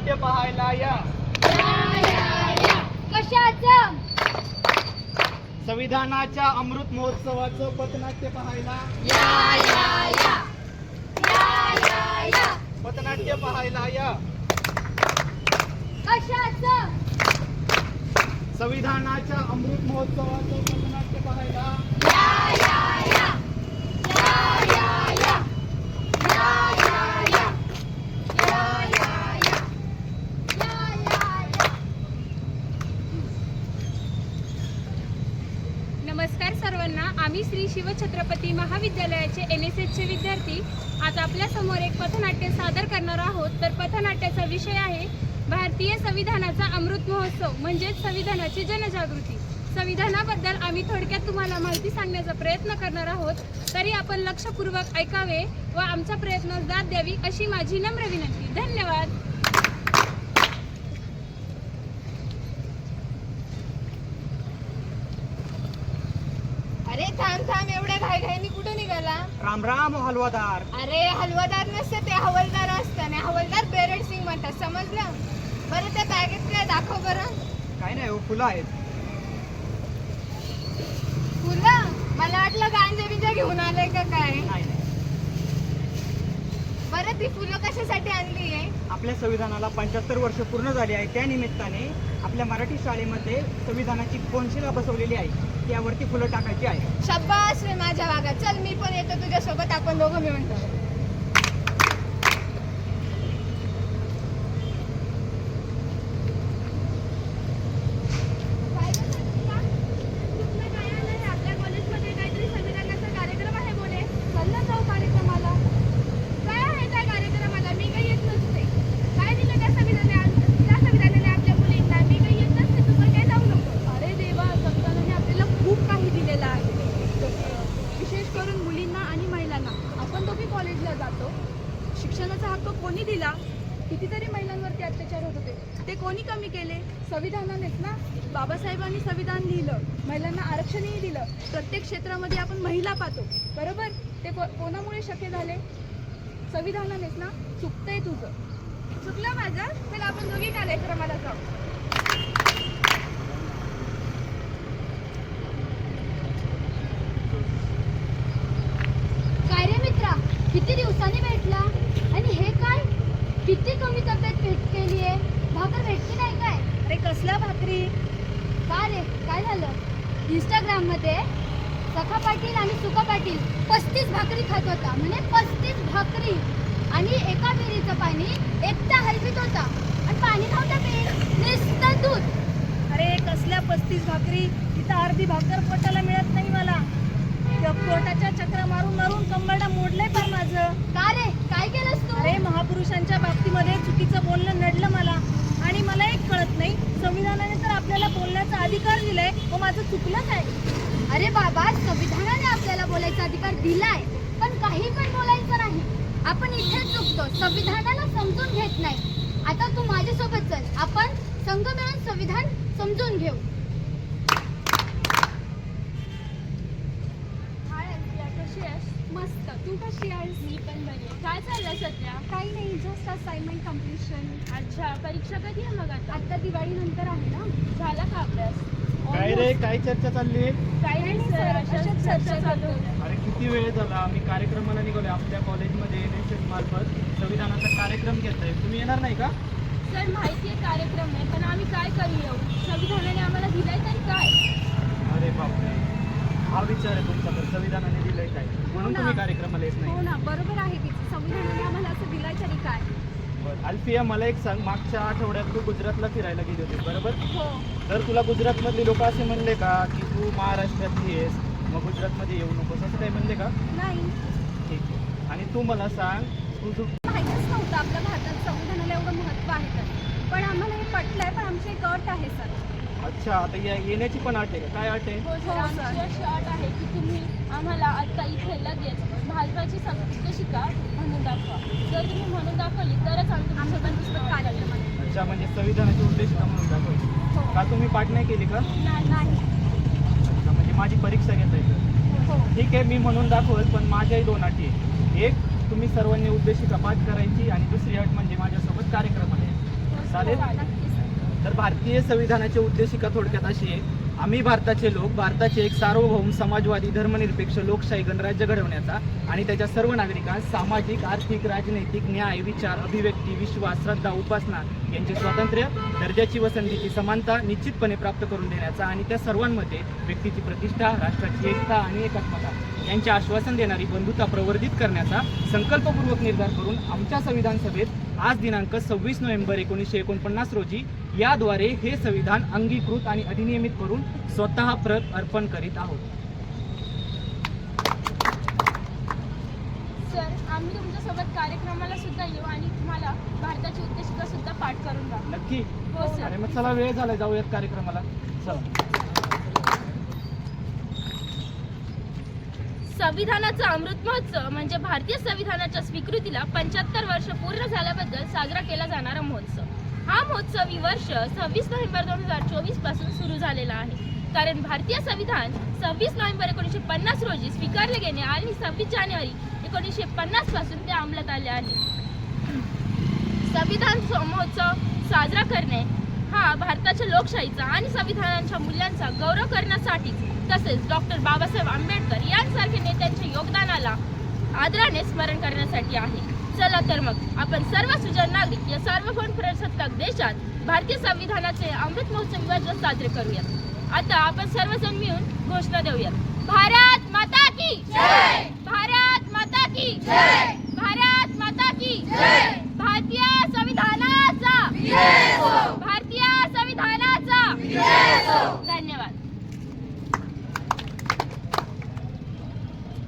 पथनाट्य पाहायला या. कशाचं? संविधानाच्या अमृत महोत्सवाचं पथनाट्य पाहायला पथनाट्य पाहायला या. कशाचं? संविधानाच्या अमृत महोत्सवाचं पथनाट्य पाहायला नमस्कार सर्वांना. आम्ही श्री शिवछत्रपती महाविद्यालयाचे NSSचे विद्यार्थी आज आपल्या समोर एक पथनाट्य सादर करणार आहोत. तर पथनाट्याचा विषय आहे भारतीय संविधानाचा अमृत महोत्सव म्हणजेच संविधानाची जनजागृती. संविधानाबद्दल आम्ही थोडक्यात तुम्हाला माहिती सांगण्याचा प्रयत्न करणार आहोत. तरी आपण लक्षपूर्वक ऐकावे व आमचा प्रयत्न दाद द्यावी अशी माझी नम्र विनंती. धन्यवाद. अरे थांब एवढ्या घाईघाईने कुठे निघाला? राम राम हलवादार. अरे हलवादार नसते ते हवालदार असताना हवालदार बेरड सिंग म्हणतात, समजलं? बरं त्या बॅगेत काय दाखव बरं. काय नाही, फुलं आहेत. फुलं? मला वाटलं गांजे बिंजे घेऊन आलंय का काय. नाही नाही, बरं ती फुलं कशासाठी आणली आहे? आपल्या संविधानाला 75 वर्ष पूर्ण झाली आहे. त्या निमित्ताने आपल्या मराठी शाळेमध्ये संविधानाची कोनशिला बसवलेली आहे, त्यावरती फुलं टाकायची आहे. शाबास रे माझ्या वागा. चल मी पण येतो तुझ्यासोबत, आपण दोघं मिळून करू. आपल्या कॉलेजमध्ये काहीतरी संविधानाचा कार्यक्रम आहे बोले. चल ना जाऊ कार्यक्रमाला. काय आहे त्या कार्यक्रमाला? मी काही येत नसते. काय दिलं त्या संविधानाने आपल्या मुलींना? मी काही येत नसते. तू पण काय जाऊ नको. अरे देवा, संविधानाने आपल्याला खूप काही दिलेलं आहे. विशेष करून मुलींना आणि महिलांना. आपण दोघी कॉलेजला जातो. शिक्षणाचा हक्क कोणी दिला? कितीतरी महिलांवरती अत्याचार होत होते, ते कोणी कमी केले? संविधानानेच ना. बाबासाहेबांनी संविधान लिहिलं, महिलांना आरक्षणही दिलं. प्रत्येक क्षेत्रामध्ये आपण महिला पाहतो, बरोबर? ते कोणामुळे शक्य झाले? संविधानानेच ना. चुकतंय तुझं. चुकलं माझं? चल आपण दोघी कार्यक्रमाला जाऊ. काय रे मित्रा, किती दिवसांनी भेटला? आणि हे काय? किती कमी तब्येत भेट केली आहे. भाकर भेटली नाही काय? अरे कसल्या भाकरी? का रे, काय झालं? इंस्टाग्राममध्ये सखा पाटील आणि सुका पाटील 35 भाकरी खात होता. म्हणजे 35 भाकरी आणि एका विहिरीचं पाणी एकट्या हलवीत होता. आणि पाणी नव्हतं पीत, नुसतं दूध. अरे कसल्या 35 भाकरी? तिथं अर्धी भाकर पोटाला मिळत नाही मला. पोटाच्या चक्रा मारून मारून कंबरडा मोडलंय पण माझं. का रे, काय केलंस तू? अरे महापुरुषांच्या बाबतीमध्ये चुकीचं बोलणं नडलं मला. आणि मला एक कळत नाही, संविधानाने तर आपल्याला बोलण्याचा अधिकार दिलाय, मग माझं चुकलं काय? अरे बाबा, संविधानाने आपल्याला बोलायचा अधिकार दिलाय, पण काही पण बोलायचं नाही. आपण इथेच चुकतो, संविधानाला समजून घेत नाही. आता तू माझ्यासोबत चल, आपण संघ मिळून संविधान समजून घेऊ. मस्त. तू कशी आहेस? मी पण बरी आहे. काय चाललंय सध्या? काही नाही, जस्ट असाइनमेंट कम्प्लिशन. अच्छा, परीक्षा कधी आहे मग आता? आता दिवाळी नंतर आहे ना. झाला का अभ्यास? काय रे, काय चर्चा चालली आहे? काही नाही सर, अशाच चर्चा चालू होत्या. अरे किती वेळ झाला, मी कार्यक्रमाला निघालोय. आपल्या कॉलेजमध्ये NSS मार्फत संविधानाचा कार्यक्रम घेतोय. तुम्ही येणार नाही का? सर माहिती आहे कार्यक्रम आहे, पण आम्ही काय करू येऊ? संविधानाने आम्हाला दिलाय तरी काय? अरे बापरे, हा विचार आहे तुमच्याकडे, संविधानाने दिलंय काय म्हणून तुम्ही कार्यक्रमाला येत हो नाही. ना, बरोबर आहे की. संविधानाने आम्हाला असं दिलंय तरी काय? बरं अल्फिया, मला एक सांग, मागच्या आठवड्यात तू गुजरातला फिरायला गेली होती बरोबर? हो. तर तुला गुजरातमधले लोक असे म्हणले का की तू महाराष्ट्रातली आहेस, मग गुजरातमध्ये येऊ नकोस, असं काही म्हणले का? नाही, ठीक आहे. आणि तू मला सांग, तू माहितीच नव्हतं आपल्या भारतात संविधानाला एवढं महत्त्व आहे तर. पण आम्हाला हे पटलंय, पण आमची एक अट आहे सर. अच्छा, आता येण्याची पण अट आहे का? काय अट आहे? हो सर, आमची अशी अट आहे की तुम्ही आम्हाला आता इथे लगेच भारताची संस्कृती शिका म्हणून दाखवा. जर तुम्ही म्हणून दाखवली तरच आम्ही तुमच्यासोबत पुस्तक कार्यक्रम आहे. अच्छा, म्हणजे संविधानाची उद्देशिका म्हणून दाखवायची का? तुम्ही पाठ नाही केली का? नाही. अच्छा, म्हणजे माझी परीक्षा घेता येतं. हो. ठीक आहे, मी म्हणून दाखवल, पण माझ्याही दोन अटी आहे. एक, तुम्ही सर्वांनी उद्देशिका पाठ करायची, आणि दुसरी अट म्हणजे माझ्यासोबत कार्यक्रमाला यायचं. चालेल. तर भारतीय संविधानाची उद्देशिका थोडक्यात अशी आहे, आम्ही भारताचे लोक भारताचे एक सार्वभौम समाजवादी धर्मनिरपेक्ष लोकशाही गणराज्य घडवण्याचा आणि त्याच्या सर्व नागरिकांस सामाजिक, आर्थिक, राजनैतिक, न्याय, विचार, अभिव्यक्ती, विश्वास, श्रद्धा, उपासना यांचे स्वातंत्र्य, दर्जाची व संधीची समानता निश्चितपणे प्राप्त करून देण्याचा आणि त्या सर्वांमध्ये व्यक्तीची प्रतिष्ठा, राष्ट्राची एकता आणि एकात्मता यांचे आश्वासन देणारी बंधुता प्रवर्धित करण्याचा संकल्पपूर्वक निर्धार करून आमच्या संविधान सभेत आज दिनांक 26 नोव्हेंबर 1949 रोजी याद्वारे हे संविधान अंगीकृत आणि अधिनियमित करून स्वतः प्रत अर्पण करीत आहोत. सर, आम्ही तुमच्यासोबत कार्यक्रमाला सुद्धा येऊ आणि तुम्हाला भारताची उद्देशिका सुद्धा पाठ करून राहू. नक्की. हो सर. अरे मग चला, वेळ झाला, जाऊयात कार्यक्रमाला. चला. संविधानाचा अमृत महोत्सव म्हणजे भारतीय संविधानाच्या स्वीकृतीला 75 वर्ष पूर्ण झाल्याबद्दल साजरा केला जाणारा महोत्सव. हा महोत्सव वर्ष 26 नोव्हेंबर 2024 पासून सुरू झालेला आहे. कारण भारतीय संविधान 26 नोव्हेंबर 1950 रोजी स्वीकारले गेले आणि 26 जानेवारी 1950 पासून ते अंमलात आले आहे. संविधान महोत्सव साजरा करणे हा भारताच्या लोकशाहीचा आणि संविधानाच्या मूल्यांचा गौरव करण्यासाठी तसेच डॉक्टर बाबासाहेब आंबेडकर यांसारख्या नेत्यांच्या योगदानाला आदराने स्मरण करण्यासाठी आहे. चला तर मग आपण सर्व सुजाण नागरिक या सार्वभौम प्रजासत्ताक देशात भारतीय संविधानाचे अमृत महोत्सव विभाजन साजरे करूयात. आता आपण सर्वजण मिळून घोषणा देऊयात. भारत माता की जय. भारत